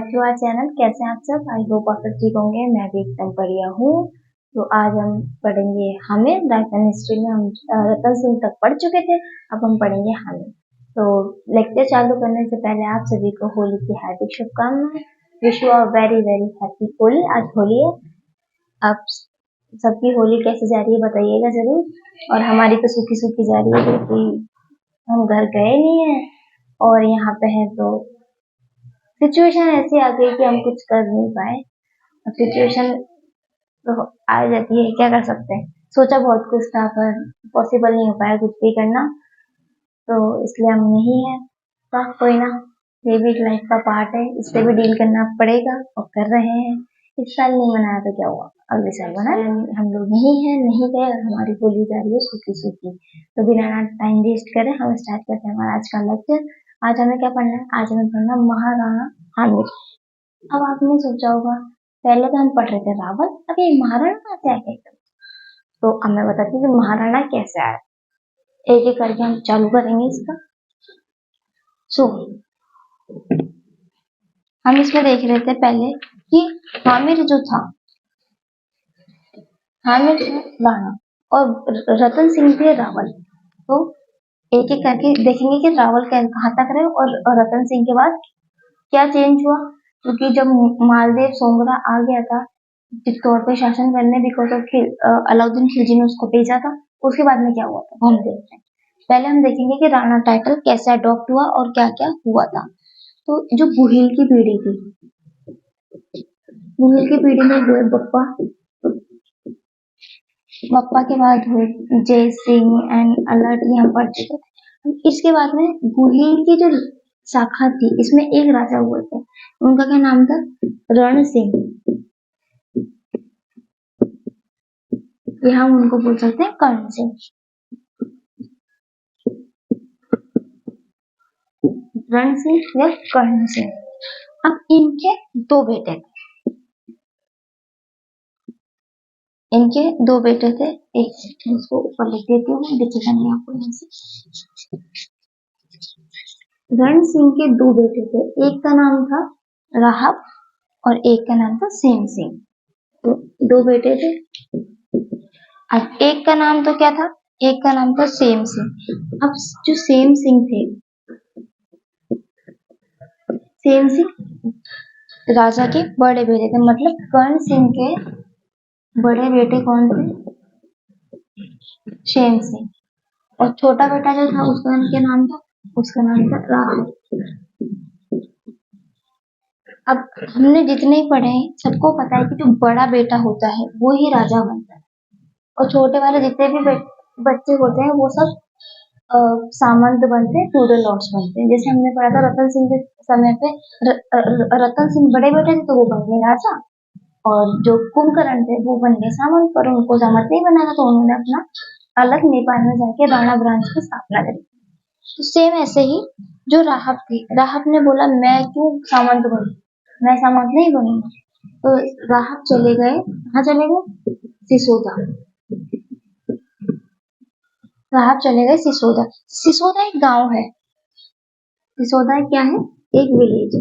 Back to our channel. कैसे हैं आप सब? आई होप आप सब ठीक होंगे। मैं भी एकदम बढ़िया हूँ। तो आज हम पढ़ेंगे हमें राजस्थान हिस्ट्री में हम रतन सिंह तक पढ़ चुके थे। अब हम पढ़ेंगे हमें। तो लेक्चर चालू करने से पहले आप सभी को होली की हार्दिक शुभकामनाएं। Wish you a very very happy Holi. आज होली है। आप सबकी होली कैसे जा रही है बताइएगा जरूर। और हमारी तो सूखी सूखी जा रही है क्योंकि हम घर गए नहीं है और यहाँ पे है तो सिचुएशन ऐसी आ गई कि हम कुछ कर नहीं पाए। अब सिचुएशन तो आ जाती है, क्या कर सकते हैं। सोचा बहुत कुछ था पर पॉसिबल नहीं हो पाया कुछ भी करना, तो इसलिए हम नहीं है। तो कोई ना, ये भी लाइफ का पार्ट है, इससे भी डील करना पड़ेगा और कर रहे हैं। इस साल नहीं मनाया तो क्या हुआ, अगले साल मना। हम लोग नहीं है, नहीं गए और हमारी होली जा रही है सूखी सूखी। तो बिना टाइम वेस्ट करें हम स्टार्ट करते हैं हमारा आज का लेक्चर। आज हमें क्या पढ़ना है? आज हमें पढ़ना महाराणा हामिद। अब आपने सोचा होगा पहले तो हम पढ़ रहे थे रावण, अब ये महाराणा कहाँ से आ गया? तो अब मैं बताती हूँ कि महाराणा कैसे आया। एक एक करके हम चालू करेंगे इसका। सो हम इसमें देख रहे थे पहले कि हामिद जो था, हामिद राणा और रतन सिंह थे रावल। तो एक एक करके देखेंगे कि रावल कहाँ तक रहे और रतन सिंह के बाद क्या चेंज हुआ। क्योंकि जब मालदेव सोंगरा आ गया था चित्तौड़ पे शासन करने, बिकॉज ऑफ अलाउद्दीन खिलजी ने उसको भेजा था, उसके बाद में क्या हुआ था हम देखते हैं। पहले हम देखेंगे कि राणा टाइटल कैसे अडॉप्ट हुआ और क्या क्या हुआ था। तो जो गुहिल की पीढ़ी थी, गुहिल की पीढ़ी में हुए बप्पा, बप्पा के बाद हुए जय सिंह एंड अलर्ट, यहाँ पढ़ चुके थे। इसके बाद में गुहिल की जो शाखा थी इसमें एक राजा हुए थे, उनका क्या नाम था? रण सिंह। यहाँ हम उनको बोल सकते हैं कर्ण सिंह। रण सिंह या कर्ण सिंह। अब इनके दो बेटे थे, इनके दो बेटे थे। एक इसको ऊपर लिख देती हूँ, दिखेगा नहीं आपको यहाँ से। रण सिंह के दो बेटे थे, एक का नाम था राहब और एक का नाम था सेम सिंह। तो दो बेटे थे। अब एक का नाम तो क्या था? एक का नाम था सेम सिंह। अब जो सेम सिंह थे, सेम सिंह राजा के बड़े बेटे थे, मतलब कर्ण सिंह के बड़े बेटे कौन थे? सेम सिंह। और छोटा बेटा जो था उसका क्या नाम था? उसका नाम था राहब। अब हमने जितने ही पढ़े हैं सबको पता है कि जो बड़ा बेटा होता है वो ही राजा बनता है और छोटे वाले जितने भी बच्चे होते हैं वो सब सामंत बनते हैं, फ्यूडल लॉर्ड्स बनते हैं। जैसे हमने पढ़ा था रतन सिंह के समय पे रतन सिंह बड़े बेटे थे तो वो बन गए राजा, और जो कुंभकर्ण थे वो बन गए सामंत, पर उनको सामंत नहीं बनाना तो उन्होंने अपना अलग नेपाल में जाके राणा ब्रांच की स्थापना करी। तो सेम ऐसे ही जो राहब थी, राहब ने बोला मैं क्यों सामंत बनूं, मैं सामंत नहीं बनूंगा। तो राहब चले गए, कहाँ चले गए? सिसोदा। राहब चले गए सिसोदा। सिसोदा एक गांव है। सिसोदा क्या है? एक विलेज।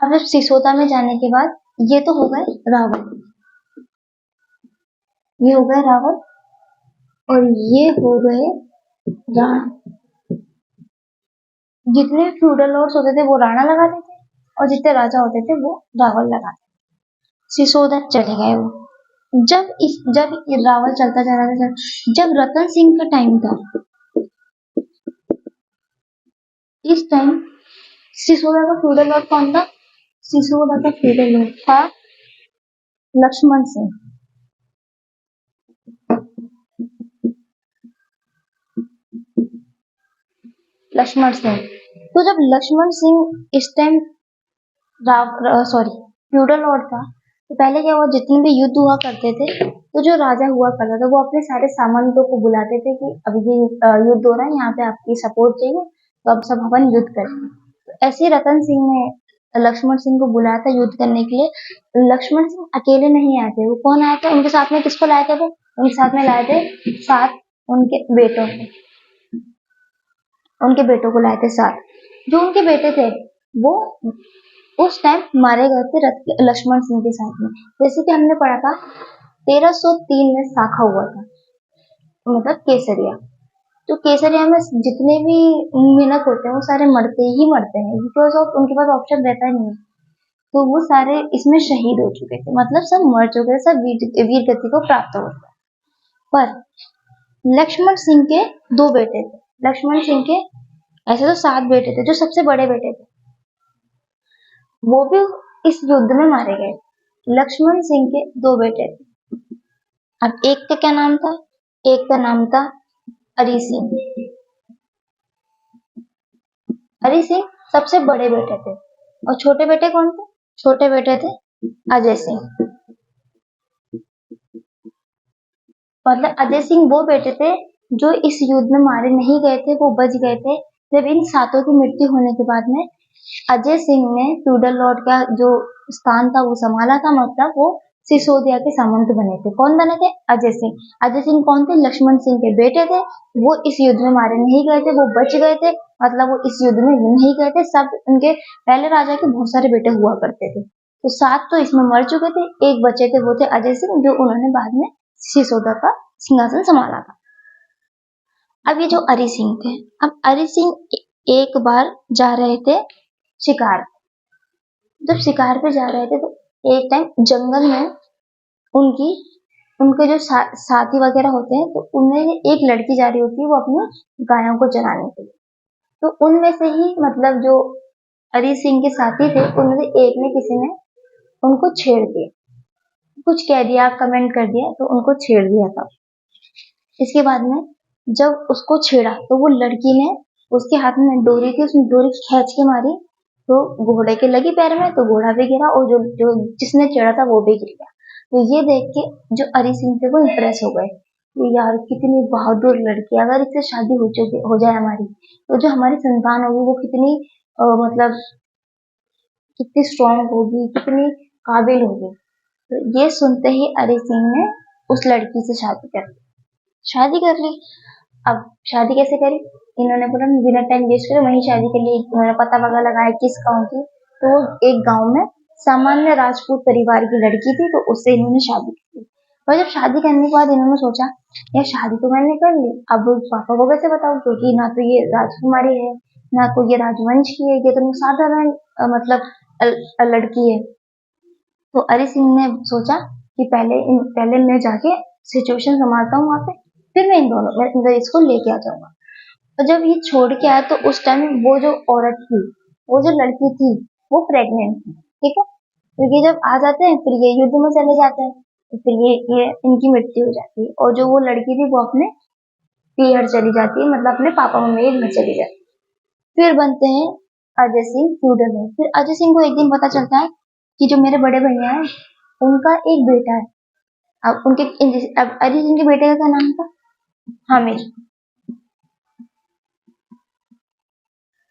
अब जब सिसोदा में जाने के बाद ये तो हो गए रावण, ये हो गए रावण और ये हो गए राणा। जितने फ्यूडल लॉर्ड्स होते थे वो राणा लगाते थे और जितने राजा होते थे वो रावण लगाते थे। सिसोदा चले गए वो। जब रावण चलता जा रहा था, जब रतन सिंह का टाइम था, इस टाइम सिसोदा का फ्यूडल लॉर्ड कौन था? सिसोदा का फ्यूडल लॉर्ड था लक्ष्मण सिंह। लक्ष्मण सिंह। तो जब लक्ष्मण सिंह इस टाइम फ्यूडल लॉर्ड था, तो पहले क्या हुआ, जितने भी युद्ध हुआ करते थे तो जो राजा हुआ करता था वो अपने सारे सामंतों को बुलाते थे कि अभी ये युद्ध हो रहा है, यहाँ पे आपकी सपोर्ट चाहिए, तो अब सब अपन युद्ध करेंगे। तो ऐसे रतन सिंह ने लक्ष्मण सिंह को बुलाया था युद्ध करने के लिए। लक्ष्मण सिंह अकेले नहीं आए थे, वो कौन आए थे? उनके साथ में किसको लाए थे? वो उनके साथ में लाए थे 7 उनके बेटों को। उनके बेटों को लाए थे साथ। जो उनके बेटे थे वो उस टाइम मारे गए थे लक्ष्मण सिंह के साथ में। जैसे कि हमने पढ़ा था 1303 में शाखा हुआ था, मतलब केसरिया। तो केसरिया में जितने भी मेहनत होते हैं वो सारे मरते ही मरते हैं, बिकॉज ऑफ उनके पास ऑप्शन रहता ही नहीं है। तो वो सारे इसमें शहीद हो चुके थे, मतलब सब मर चुके थे, सब वीर गति को प्राप्त हो गया। पर लक्ष्मण सिंह के 2 बेटे थे। लक्ष्मण सिंह के ऐसे तो 7 बेटे थे, जो सबसे बड़े बेटे थे वो भी इस युद्ध में मारे गए। लक्ष्मण सिंह के 2 बेटे थे। अब एक का क्या नाम था? एक का नाम था हरि सिंह। हरि सिंह सबसे बड़े बेटे थे। और छोटे बेटे कौन थे? छोटे बेटे थे अजय सिंह। मतलब अजय सिंह वो बेटे थे जो इस युद्ध में मारे नहीं गए थे, वो बच गए थे। जब इन 7 की मृत्यु होने के बाद में अजय सिंह ने फ्यूडल लॉर्ड का जो स्थान था वो संभाला था, मतलब वो सिसोदिया के सामंत बने थे। कौन बने थे? अजय सिंह। अजय सिंह कौन थे? लक्ष्मण सिंह के बेटे थे। वो इस युद्ध में मारे नहीं गए थे, वो बच गए थे, मतलब वो इस युद्ध में नहीं गए थे। सब उनके पहले राजा के बहुत सारे बेटे हुआ करते थे, तो 7 तो इसमें मर चुके थे, एक बचे थे, वो थे अजय सिंह, जो उन्होंने बाद में सिसोदा का सिंहासन संभाला था। अब ये जो अरि सिंह थे, अब अरि सिंह एक बार जा रहे थे शिकार। जब शिकार पे जा रहे थे तो एक टाइम जंगल में उनके जो साथी वगैरह होते हैं, तो उनमें एक लड़की जा रही होती है, वो अपनी गायों को चराने के लिए। तो उनमें से ही मतलब जो हरि सिंह के साथी थे, उनमें से एक ने किसी ने उनको छेड़ दिया, कुछ कह दिया, कमेंट कर दिया, तो उनको छेड़ दिया था। इसके बाद में जब उसको छेड़ा तो वो लड़की ने, उसके हाथ में डोरी थी, उसने डोरी खींच के मारी तो घोड़े के लगी पैर में, तो घोड़ा भी गिरा और जो जिसने चढ़ा था वो भी गिर गया। तो ये देख के जो हरि सिंह थे वो इम्प्रेस हो गए कि यार कितनी बहादुर लड़की, अगर इससे शादी हो जाए हमारी, तो जो हमारी संतान होगी वो कितनी मतलब कितनी स्ट्रांग होगी, कितनी काबिल होगी। तो ये सुनते ही हरि सिंह ने उस लड़की से शादी कर ली। अब शादी कैसे करी? इन्होंने बोला बिना टाइम वेस्ट करे वहीं शादी के लिए इन्होंने पता वगैरह लगाया किस गांव की। तो एक गांव में सामान्य राजपूत परिवार की लड़की थी, तो उससे इन्होंने शादी की। और जब शादी करने के बाद इन्होंने सोचा यार शादी तो मैंने कर ली, अब पापा को कैसे बताऊं, क्योंकि ना तो ये राजकुमारी है, ना कोई ये राजवंश की है, ये तो साधारण मतलब लड़की है। तो हरि सिंह ने सोचा कि पहले मैं जाके सिचुएशन संभालता हूँ वहां पे, फिर मैं मैं इसको लेके आ जाऊंगा। तो जब ये छोड़ के आया तो उस टाइम वो जो औरत थी, वो जो लड़की थी, वो प्रेग्नेंट थी। ठीक है, तो ये जब आ जाते हैं फिर ये युद्ध में चले जाते हैं, तो फिर ये इनकी मृत्यु हो जाती है। और जो वो लड़की थी वो अपने पीहर चली जाती है, मतलब अपने पापा मम्मी के घर चली जाती है। फिर बनते हैं अजय सिंह फ्यूडल में। फिर अजय सिंह को एक दिन पता चलता है कि जो मेरे बड़े भैया हैं उनका एक बेटा है। अब अजय सिंह के बेटे का क्या नाम था? हामिद।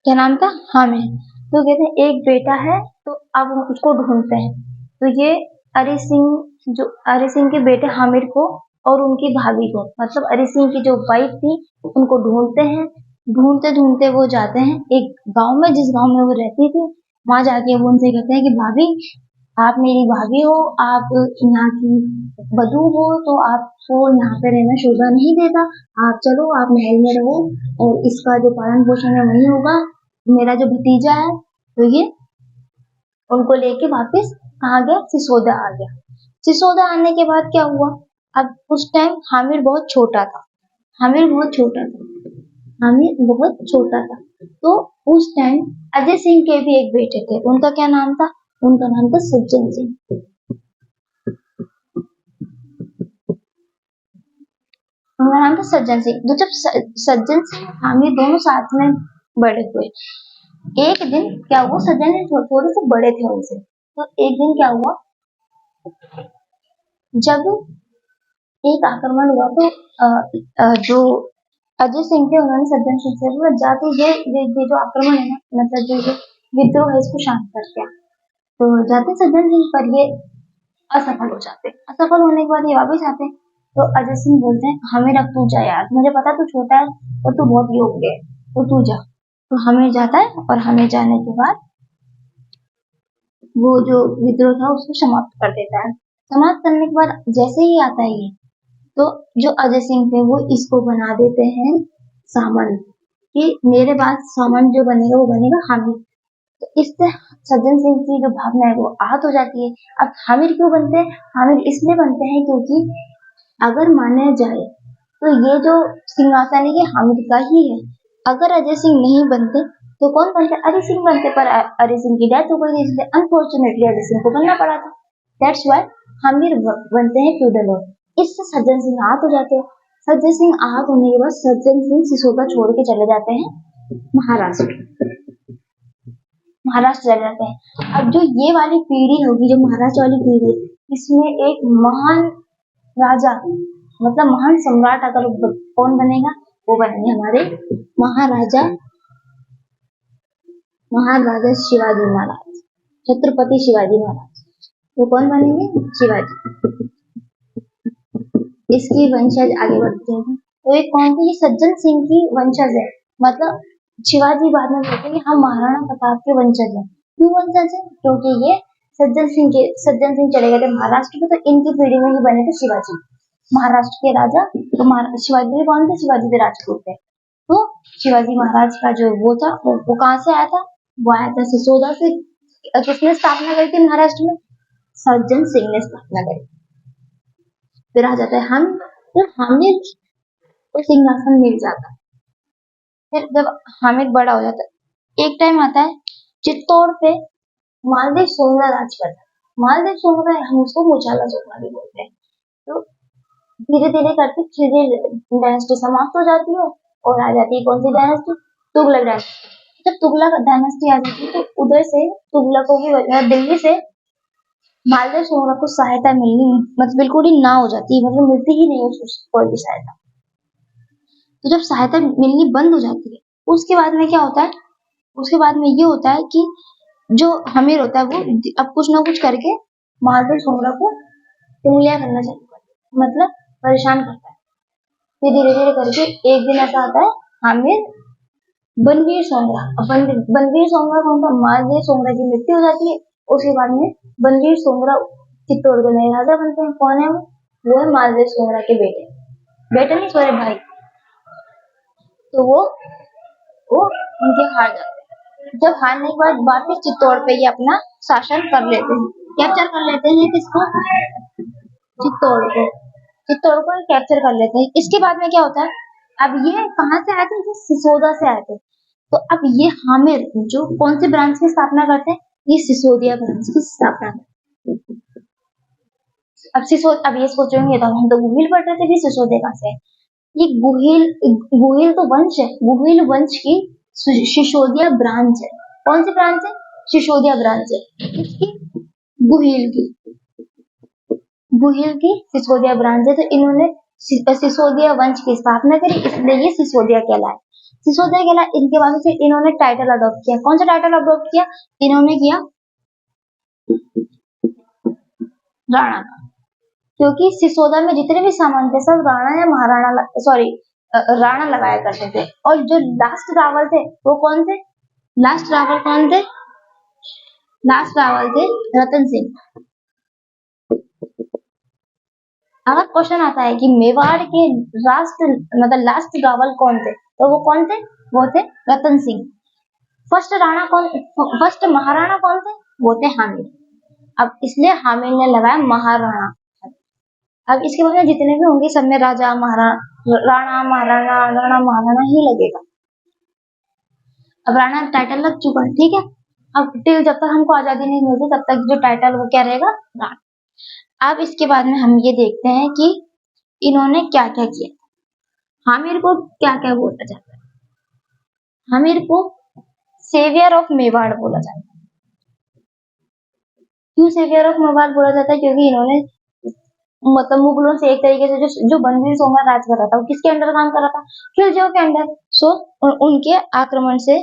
क्या नाम था? हामिद। तो कहते हैं एक बेटा है, तो अब उसको ढूंढते हैं। तो ये हरि सिंह के बेटे हामिद को और उनकी भाभी को, मतलब हरि सिंह की जो वाइफ थी, उनको ढूंढते हैं। ढूंढते ढूंढते वो जाते हैं एक गांव में, जिस गांव में वो रहती थी। वहां जाके वो उनसे कहते हैं कि भाभी आप मेरी भाभी हो, आप यहाँ की बधू हो, तो आपको यहाँ पे रहना शोभा नहीं देता, आप चलो आप महल में रहो और इसका जो पालन पोषण है वही होगा। मेरा जो भतीजा है, तो ये उनको लेके वापस कहाँ गया? सिसोदा आ गया। सिसोदा आने के बाद क्या हुआ? अब उस टाइम हामिद बहुत छोटा था। हामिद बहुत छोटा था। हामिद बहुत छोटा था। तो उस टाइम अजय सिंह के भी एक बेटे थे, उनका क्या नाम था? उनका नाम था सज्जन सिंह। उनका नाम था सज्जन सिंह। तो जब सज्जन सिंह हामिद दोनों साथ में बड़े हुए, एक दिन क्या हुआ, सज्जन सिंह थोड़े से बड़े थे उनसे। तो एक दिन क्या हुआ, जब एक आक्रमण हुआ तो जो अजय सिंह थे उन्होंने सज्जन सिंह से बोला जाके ये जो आक्रमण है ना, मतलब जो विद्रोह है इसको शांत कर दिया। तो जाते सज्जन सिंह, पर ये असफल हो जाते। असफल होने के बाद ये वापस आते। तो अजय सिंह बोलते हैं हमें रख तू जा यार, मुझे पता तू छोटा है और तू बहुत योग्य है, तो तू जा। तो हामिद जाता है और हामिद जाने के बाद वो जो विद्रोह था उसको समाप्त कर देता है। समाप्त करने के बाद जैसे ही आता है ये, तो जो अजय सिंह थे वो इसको बना देते हैं सामंत, कि मेरे बाद सामंत जो बनेगा वो बनेगा हामिद। तो इससे सज्जन सिंह की जो भावना है वो आहत हो जाती है। अब हामिद क्यों बनते हैं? हामिद इसलिए बनते हैं क्योंकि अगर माना जाए तो ये जो सिंहासन है ये हामिद का ही है। अगर अजय सिंह नहीं बनते तो कौन बनते? अजय सिंह बनते, पर अजय सिंह की डेथ हो गई थी, इसलिए अनफॉर्चुनेटली अजय सिंह को बनना पड़ा था। दैट्स व्हाई हामिद बनते हैं फ्यूडल लॉर्ड। इससे सज्जन सिंह आहत हो जाते हैं। सज्जन सिंह आहत होने के बाद सज्जन सिंह सिसोदा छोड़ के चले जाते हैं महाराष्ट्र। महाराष्ट्र चले जाते हैं। अब जो ये वाली पीढ़ी होगी, जो महाराष्ट्र वाली पीढ़ी, इसमें एक महान राजा, मतलब महान सम्राट अगर कौन बनेगा, वो बनेंगे हमारे महाराजा महाराजा शिवाजी महाराज, छत्रपति शिवाजी महाराज। वो कौन बनेंगे? शिवाजी। इसकी वंशज आगे बढ़ते हैं। तो ये कौन थे? ये सज्जन सिंह की वंशज है। मतलब शिवाजी बाद में कहते हैं कि हम महाराणा प्रताप के वंशज हैं। क्यों वंशज है? क्योंकि ये सज्जन सिंह चले गए थे महाराष्ट्र में, तो इनकी पीढ़ी में ही बने थे शिवाजी, महाराष्ट्र के राजा। तो शिवाजी भी कौन थे? शिवाजी के राजपूत थे। तो शिवाजी महाराज का जो वो था वो कहाँ से आया था? वो आया था सिसोदा से। किसने स्थापना करी थी महाराष्ट्र में? सज्जन सिंह ने स्थापना करी। फिर आ जाता है हम, तो हामिद को सिंहासन मिल जाता है। फिर जब हामिद बड़ा हो जाता है, एक टाइम आता है चित्तौड़ पे मालदेव सोमरा राज करता है। मालदेव सोमरा, हम उसको मुचाला सोमरा भी बोलते हैं। तो धीरे धीरे करके चीजें डायनेस्टी समाप्त हो जाती है और आ जाती है कौन सी डायनेस्टी? तुगलक डायनेस्टी। जब तुगलक डायनेस्टी आ जाती है तो उधर से तुगलकों की वजह दिल्ली से मालदेव सोमरा को सहायता मिलनी मतलब बिल्कुल ही ना हो जाती है, मतलब मिलती ही नहीं उसको कोई भी सहायता। तो जब सहायता मिलनी बंद हो जाती है, उसके बाद में क्या होता है? उसके बाद में ये होता है कि जो अमीर होता है वो अब कुछ ना कुछ करके मालदेव सोमरा को उंगलियां करना चालू करता है, मतलब परेशान करता है। फिर धीरे धीरे करके एक दिन ऐसा आता है, आमिर बनवीर सोमरा। बनवीर सोमरा कौन था? मालदेव सोमरा की मृत्यु हो जाती है। उसके बाद में बनवीर सोमरा चित्तौड़ के नए राजा बनते हैं। कौन है वो? वो है मालदेव सोमरा के बेटे, बेटे नहीं सॉरी भाई। तो वो उनके हार जाते हैं। जब हारने के बाद वापिस चित्तौड़ पे ये अपना शासन कर लेते हैं, कैप्चर कर लेते हैं किसको? चित्तौड़ को। चित्तौड़ को कैप्चर कर लेते हैं। इसके बाद में क्या होता है? अब ये कहाँ से आए थे? ये सिसोदा से आए थे। तो अब ये हामिर जो कौन से ब्रांच की स्थापना करते हैं? ये सिसोदिया ब्रांच की स्थापना करते हैं। अब ये सोचेंगे तो हम तो गुहिल पढ़ रहे थे, फिर सिसोदिया कहाँ से? ये गुहिल तो वंश है। गुहिल वंश की सिसोदिया ब्रांच है। कौन सी ब्रांच है? सिसोदिया ब्रांच है। इसकी गुहिल की सिसोदिया ब्रांच है। तो इन्होंने सिसोदिया वंश की स्थापना करी, इसलिए ये सिसोदिया कहलाए। सिसोदिया कहलाए। इनके बाद फिर इन्होंने टाइटल अडॉप्ट किया। कौन सा टाइटल अडॉप्ट किया? इन्होंने किया राणा का। क्योंकि सिसोदा में जितने भी सामान थे सब राणा या महाराणा सॉरी राणा लगाया करते थे। और जो लास्ट रावल थे वो कौन थे? लास्ट रावल कौन थे? लास्ट रावल थे रतन सिंह। अगर क्वेश्चन आता है कि मेवाड़ के लास्ट रावल कौन थे, तो वो कौन थे? वो थे रतन सिंह। फर्स्ट महाराणा कौन थे? वो थे हामिद। अब इसलिए हामिद ने लगाया महाराणा। अब इसके बाद में जितने भी होंगे सब में राजा राणा महाराणा ही लगेगा। अब राणा टाइटल लग चुका है, ठीक है। अब टिल जब तक हमको आजादी नहीं मिलती तब तक जो टाइटल वो क्या रहेगा? राणा। अब इसके बाद में हम ये देखते हैं कि इन्होंने क्या क्या किया। हामिर को क्या क्या बोला जाता है? हामिर को सेवियर ऑफ मेवाड़ बोला जाता है। क्यों सेवियर ऑफ मेवाड़ बोला जाता है? क्योंकि इन्होंने मतलब मुगलों से एक तरीके से जो बनवीर सोमर राज कर रहा था वो किसके अंडर काम कर रहा था? खिलजियों के अंडर। सो उनके आक्रमण से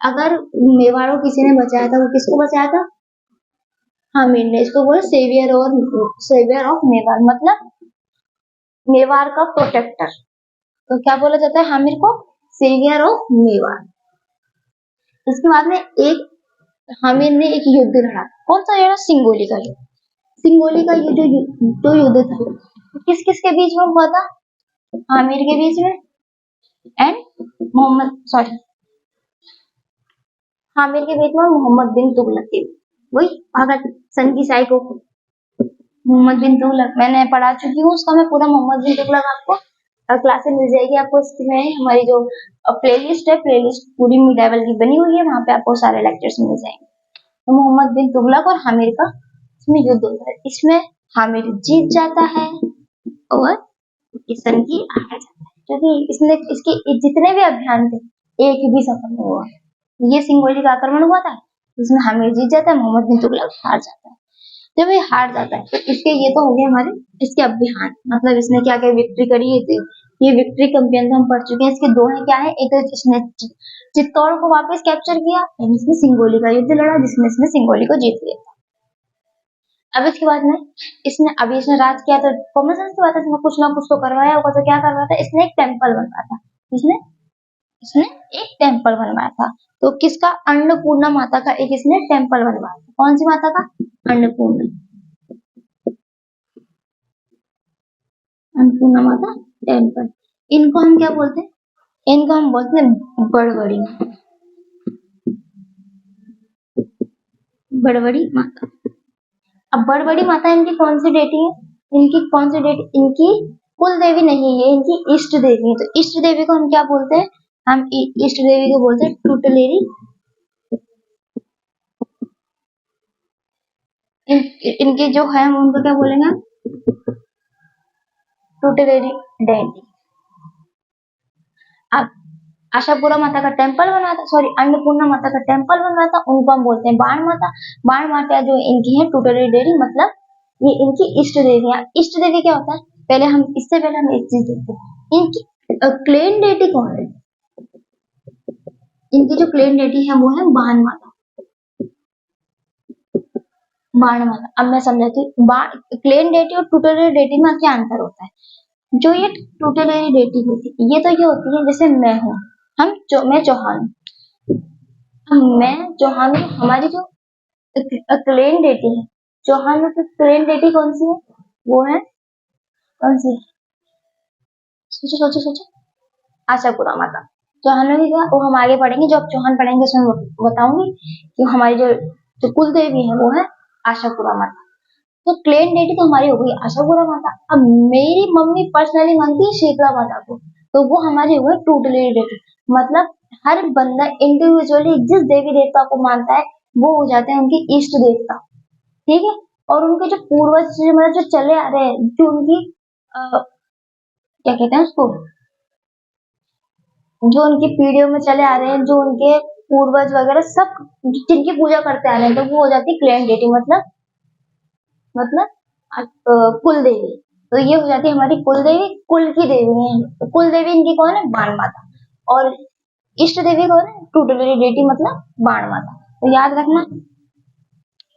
अगर मेवाड़ को किसी ने बचाया था, वो किसको बचाया था? हामिर ने। इसको बोले सेवियर ऑफ मेवाड़, मतलब मेवाड़ का प्रोटेक्टर। तो क्या बोला जाता है हामिर को? Saviour of Mewar. इसके बाद में एक हामिद ने एक युद्ध लड़ा। कौन सा लड़ा? सिंगोली का युद्ध। सिंगोली का युद्ध जो युद्ध था किस किस के बीच में हुआ था? आमिर के बीच में एंड आमिर के बीच में मोहम्मद बिन तुगलक के, वही भगत सन की साइको मोहम्मद बिन तुगलक। मैंने पढ़ा चुकी हूँ उसका, मैं पूरा मोहम्मद बिन तुगलक आपको क्लास में मिल जाएगी। आपको इसमें हमारी जो प्लेलिस्ट है, प्लेलिस्ट पूरी मिड लेवल की बनी हुई है, वहां पे आपको सारे लेक्चर्स मिल जाएंगे। तो मोहम्मद बिन तुगलक और हामिर का इसमें युद्ध होता है। इसमें हामिर जीत जाता है और किसन की हार जाता है, क्योंकि इसने इसके जितने भी अभियान थे एक भी सफल नहीं हुआ। ये सिंगोली का आक्रमण हुआ था, इसमें हामिर जीत जाता है, मोहम्मद बिन तुगलक हार जाता है। जब ये हार जाता है तो इसके ये तो हो गए हमारे इसके अभियान, मतलब इसने क्या क्या विक्ट्री करी है। ये विक्ट्री कैंपेन हम पढ़ चुके हैं। इसके दो है, क्या है? एक तो इसने चित्तौड़ को वापस कैप्चर किया, इसने सिंगोली का युद्ध लड़ा जिसमें इसने सिंगोली को जीत लिया। अब इसके बाद में इसने राज किया तो कॉमन सेंस की बात है, इसने कुछ ना कुछ तो करवाया होगा। तो क्या करवाया था? इसने एक टेम्पल बनवाया था। इसने एक टेम्पल बनवाया था। तो किसका? अन्नपूर्णा माता का एक इसने टेम्पल बनवाया था। कौन सी माता का? अन्नपूर्णा माता टेम्पल। इनको हम क्या बोलते हैं? इनको हम बोलते हैं बड़बड़ी माता। अब बड़बड़ी माता इनकी कौन सी डेटी है? इनकी कौन सी डेटी? इनकी कुल देवी नहीं है, इनकी इष्ट देवी है। तो इष्ट देवी को हम क्या बोलते हैं? हम इष्ट देवी को बोलते हैं टुटलेरी। इनकी जो है हम उनको क्या बोलेंगे? टुटलेरी डेटी। अब आशापुरा माता का टेम्पल बना था, सॉरी अन्नपूर्णा माता का टेम्पल बना था, उनको हम बोलते हैं बाण माता। बाण माता जो इनकी है टुटलेरी डेटी, मतलब ये इनकी इष्ट देवी है। इष्ट देवी क्या होता है? पहले हम एक चीज देखते हैं, इनकी क्लेम डेटी कौन है? इनकी जो क्लेम डेटी है वो है बाण माता। बाण माता, अब मैं समझाती हूँ। क्लेम डेटी और टुटलेरी डेटी में क्या अंतर होता है? जो ये टुटलेरी डेटी होती है, ये तो ये होती है जैसे मैं हूँ, मैं चौहान, मैं चौहान हूँ। हमारी जो क्लेम डेटी है चौहान में, क्लेम डेटी कौन सी है? वो है कौन सी? सोचो सोचो सोचो। आशापुरा माता। चौहानों की क्या? वो हम आगे पढ़ेंगे, जो अब चौहान पढ़ेंगे उसमें बताऊंगी कि हमारी जो कुल देवी है वो है आशापुरा माता। तो क्लेम डेटी तो हमारी हो गई आशापुरा माता। अब मेरी मम्मी पर्सनली मानती है शीतला माता को, तो वो हमारी हो गई टुटलेरी डेटी। मतलब हर बंदा इंडिविजुअली जिस देवी देवता को मानता है वो हो जाते हैं उनकी इष्ट देवता, ठीक है। और उनके जो पूर्वज मतलब जो चले आ रहे हैं, जो उनकी क्या कहते हैं उसको, जो उनकी पीढ़ियों में चले आ रहे हैं, जो उनके पूर्वज वगैरह सब जिनकी पूजा करते आ रहे हैं, तो वो हो जाती है क्लेम डेटी, मतलब कुल देवी। तो ये हो जाती है हमारी कुल देवी, कुल की देवी है। तो कुल देवी इनकी कौन है? बाण माता। और इष्ट देवी कौन है? टुटलेरी डेटी, मतलब बाण माता। तो याद रखना,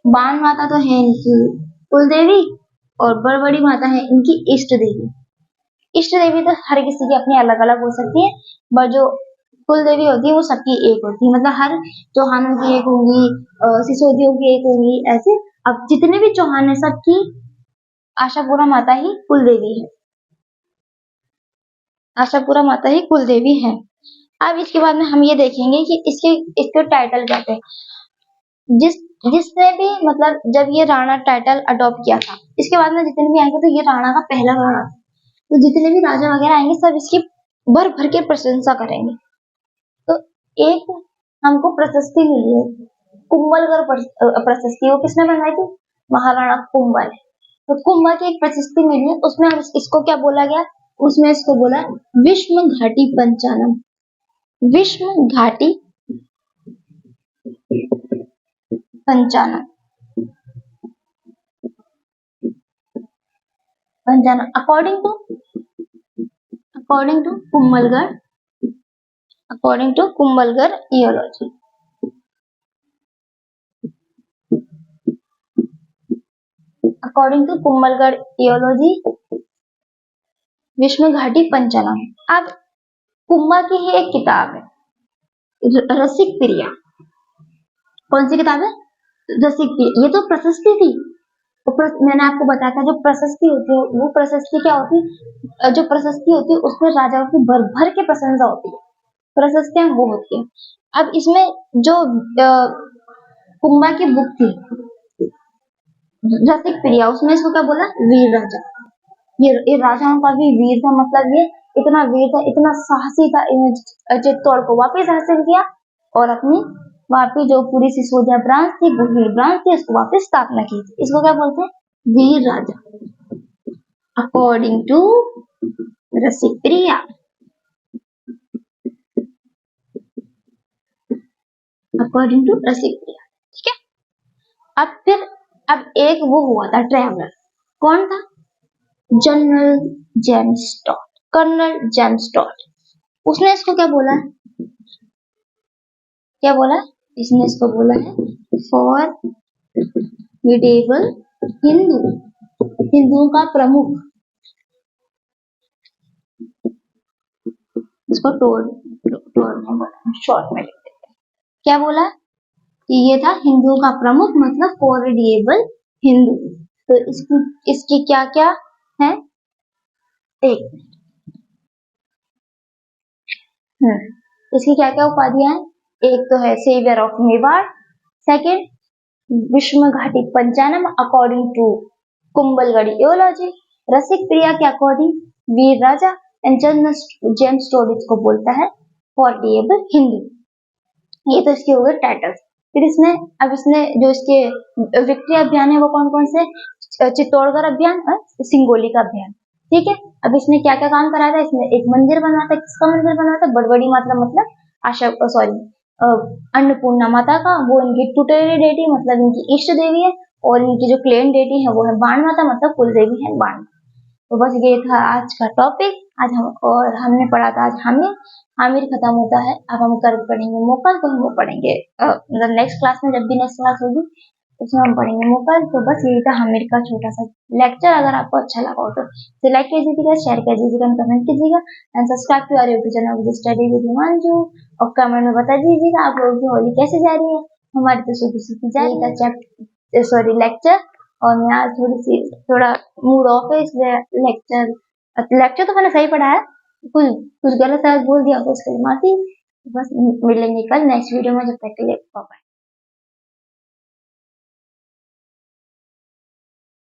बाण माता तो है इनकी कुल देवी और बड़बड़ी माता है इनकी इष्ट देवी। इष्ट देवी तो हर किसी की अपनी अलग अलग हो सकती है, पर जो कुल देवी होती है वो सबकी एक होती है। मतलब हर चौहानों की एक होंगी, सिसोदियों की एक होंगी, ऐसे। अब जितने भी चौहान है सबकी आशापुरा माता ही कुल देवी है। आशापुरा माता ही कुल देवी है। अब इसके बाद में हम ये देखेंगे कि इसके टाइटल क्या थे। जिसने भी मतलब जब ये राणा टाइटल अडॉप्ट किया था, इसके बाद में जितने भी आएंगे तो ये राणा का पहला राणा, तो जितने भी राजा वगैरह आएंगे सब इसकी भर भर के प्रशंसा करेंगे। तो एक हमको प्रशस्ति मिली है, कुंभलगढ़ प्रशस्ति। वो किसने बनवाई थी? महाराणा कुंभल। तो कुंभल की एक प्रशस्ति मिली है, उसमें इसको क्या बोला गया? उसमें इसको बोला विश्व घाटी पंचानन। विश्व घाटी पंचानन, पंचानन according to Kumbhalgarh, according to Kumbhalgarh eulogy. According to Kumbhalgarh eulogy विश्व घाटी पंचानन। अब कुंभा की ही एक किताब है रसिक प्रिया। कौन सी किताब है? रसिक प्रिया। ये तो प्रशस्ति थी। मैंने आपको बताया था जो प्रशस्ति होती है वो प्रशस्ति क्या होती है, जो प्रशस्ति होती है उसमें राजाओं की भर भर के प्रशंसा होती है, प्रशस्तियां वो होती है। अब इसमें जो कुंभा की बुक थी रसिक प्रिया, उसमें इसको क्या बोला? वीर राजा। ये राजाओं का भी वीर था, मतलब ये इतना वीर था, इतना साहसी था, चित्तौड़ को वापस हासिल किया और अपनी वापस जो पूरी सिसोदिया ब्रांच थी, बुहेल ब्रांच थी, उसको वापस स्थापना की थी। इसको क्या बोलते हैं? वीर राजा, according to Rasik Priya. According to Rasik Priya, ठीक है। अब एक वो हुआ था ट्रैवलर, कौन था? General James Tod, colonel James Tod. उसने इसको क्या बोला? क्या बोला? इसने इसको बोला है फॉर मिडेवल हिंदू, हिंदुओं का प्रमुख। इसको शॉर्ट में लिख देते हैं। क्या बोला कि ये था हिंदुओं का प्रमुख, मतलब फॉरमिडेबल हिंदू। तो इसकी क्या क्या है? एक इसकी क्या क्या उपाधियां हैं? एक तो है सेवियर ऑफ मेवाड़, सेकंड विश्व घाटी पंचानन अकॉर्डिंग टू कुंभलगढ़ी एओलॉजी, रसिक प्रिया के अकॉर्डिंग वीर राजा, एंड जनरल जेम्स टॉड इसको बोलता है फॉरमिडेबल हिंदू। ये तो इसके हो गए टाइटल। फिर इसने जो इसके विक्ट्री अभियान है वो कौन कौन से? चित्तौड़गढ़ अभियान और सिंगोली का अभियान, ठीक है। अब इसने क्या क्या काम कराया था? इसने एक मंदिर बनवाया था। किसका मंदिर बनवाया था? बड़बड़ी माता, मतलब आशा सॉरी अन्नपूर्णा माता का। वो इनकी ट्यूटरी डेटी, मतलब इनकी इष्ट देवी है, और इनकी जो क्लेम डेटी है वो है बाण माता, मतलब कुल देवी है बाण। तो बस ये था आज का टॉपिक। आज हमने पढ़ा था आज आमिर खत्म होता है। अब हम कर पढ़ेंगे मोकल, तो हम वो पढ़ेंगे मतलब नेक्स्ट क्लास में, जब भी नेक्स्ट क्लास होगी उसमें हम पढ़ेंगे मोकल। तो बस यही था आमिर का छोटा सा लेक्चर। अगर आपको अच्छा लगा हो तो लाइक कीजिएगा, शेयर कीजिएगा, कमेंट कीजिएगा and subscribe to our YouTube channel study with Himanshu. और कमेंट में बता दीजिएगा आप लोगों की होली कैसे जा रही है। हमारी तो सूखी जा रही है चैप्टर सॉरी लेक्चर, और मैं आज थोड़ा मूड ऑफ है, इसलिए लेक्चर तो मैंने सही पढ़ा है, कुछ गलत बोल दिया तो उसके लिए माफी। बस मिलेंगे कल नेक्स्ट वीडियो में, जब तक के लिए बाय।